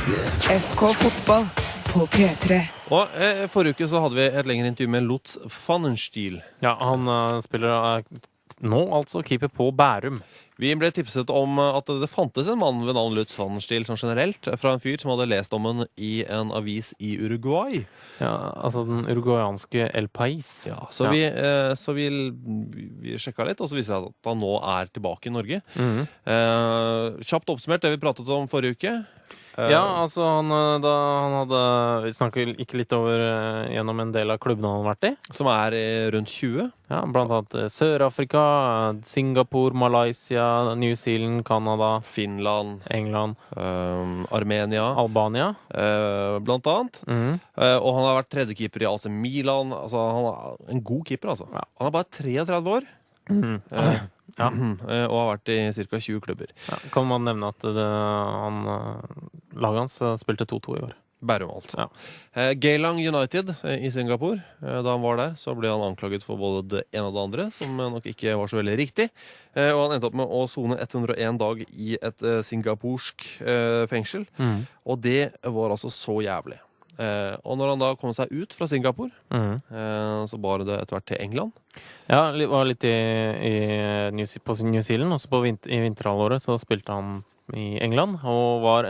FK Fotball på P3. Og forrige uke så hadde vi et lengre intervju med Lutz Pfannenstiel. Ja, han spiller nå altså keeper på Bærum. Vi ble tipset om at det fantes en mann ved navn Lutz Pfannenstiel som generelt, fra en fyr som hadde lest om han i en avis i Uruguay. Ja, altså den uruguayanske El País. Ja, så vi sjekket litt, og så viste det at han nå er tilbake i Norge. Kjapt oppsummert det vi pratet om forrige uke. Ja, altså vi snakket ikke litt over gjennom en del av klubbene han har vært i. Som er rundt 20. Ja, blant annet Sør-Afrika, Singapore, Malaysia, New Zealand, Canada, Finland, England, Armenia, Albania, blant annet. Og han har vært tredjekeeper i AC Milan. Altså, han er en god keeper, altså. Ja. Han er bare 33 år. Ja. Og har vært i ca. 20 klubber. Ja, kan man nevne at laget hans spilte 2-2 i år. Bærum, altså. Ja. Geylang United i Singapore. Da han var der, så ble han anklaget for både det ene og det andre, som nok ikke var så veldig riktig. Og han endte opp med å sone 101 dag i et singapursk fengsel. Og det var altså så jævlig. Og når han da kom seg ut fra Singapore, så bar det etter hvert til England. Ja, var litt på New Zealand, også i vinterhalvåret så spilte han i England, og var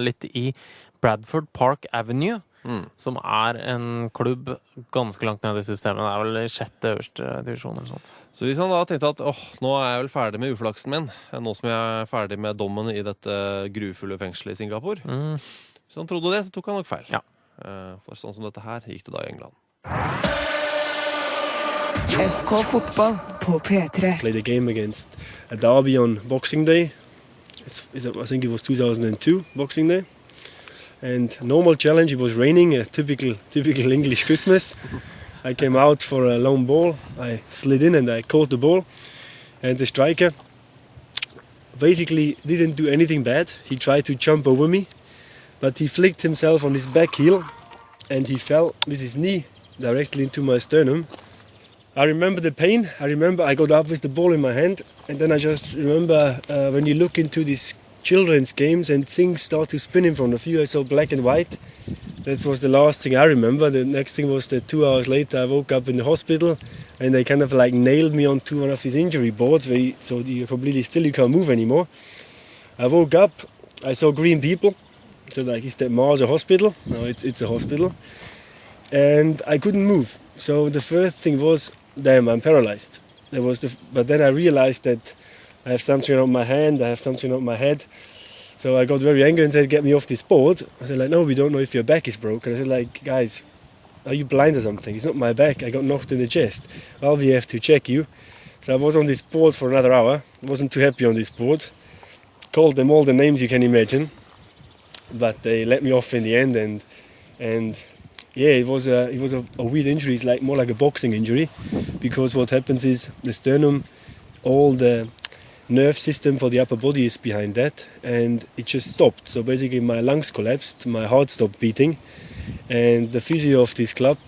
litt i Bradford Park Avenue, som er en klubb ganske langt ned i systemet. Det er vel i 6. øverste divisjon eller sånt. Så hvis han da tenkte at nå er jeg vel ferdig med uflaksen min, nå som jeg er ferdig med dommen i dette grufulle fengselet i Singapore, hvis han trodde det, så tok han nok feil. Ja. For sånn som dette her gikk det da i England. FK Fotball på P3. Played a game against a derby on Boxing Day. I think it was 2002 Boxing Day. And normal challenge, it was raining, a typical English Christmas. I came out for a long ball. I slid in and I caught the ball. And the striker basically didn't do anything bad. He tried to jump over me, but he flicked himself on his back heel and he fell with his knee directly into my sternum. I remember the pain. I remember I got up with the ball in my hand, and then I just remember when you look into these children's games and things start to spin in front of you. I saw black and white. That was the last thing I remember. The next thing was that 2 hours later I woke up in the hospital and they kind of like nailed me onto one of these injury boards so you're completely still, you can't move anymore. I woke up, I saw green people. So like, is that Mars a hospital? No, it's a hospital. And I couldn't move. So the first thing was, damn, I'm paralyzed. But then I realized that I have something on my hand, I have something on my head. So I got very angry and said, get me off this board. I said, like, no, we don't know if your back is broken. I said, like, guys, are you blind or something? It's not my back, I got knocked in the chest. Well, we have to check you. So I was on this board for another hour. I wasn't too happy on this board. Called them all the names you can imagine. But they let me off in the end, and yeah, it was a weird injury. It's more like a boxing injury, because what happens is the sternum, all the nerve system for the upper body is behind that, and it just stopped. So basically my lungs collapsed, my heart stopped beating, and the physio of this club,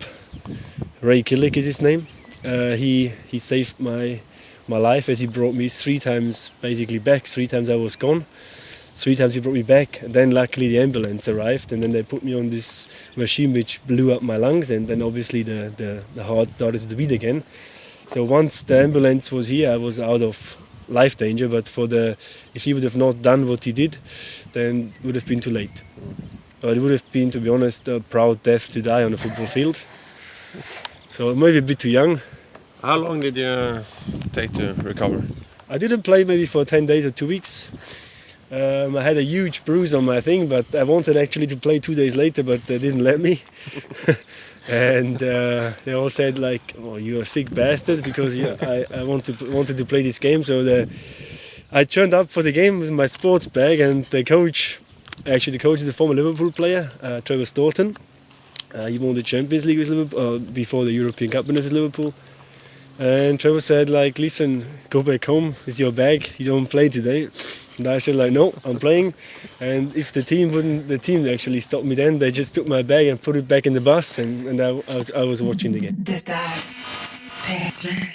Ray Killick is his name, he saved my life, as he brought me 3 times basically back. 3 times I was gone. 3 times he brought me back, and then luckily the ambulance arrived, and then they put me on this machine which blew up my lungs, and then obviously the heart started to beat again. So once the ambulance was here, I was out of life danger, but if he would have not done what he did, then it would have been too late. But it would have been, to be honest, a proud death to die on a football field. So maybe a bit too young. How long did you take to recover? I didn't play maybe for 10 days or 2 weeks. I had a huge bruise on my thing, but I wanted actually to play 2 days later, but they didn't let me. And they all said like, "Oh, you're a sick bastard," because I wanted to play this game. So I turned up for the game with my sports bag, and the coach is a former Liverpool player, Trevor Staunton. He won the Champions League with Liverpool before the European Cup winner with Liverpool. And Trevor said, like, listen, go back home, it's your bag, you don't play today. And I said, like, no, I'm playing. And if the team actually stopped me then, they just took my bag and put it back in the bus, and I was watching the game. Dette er P3.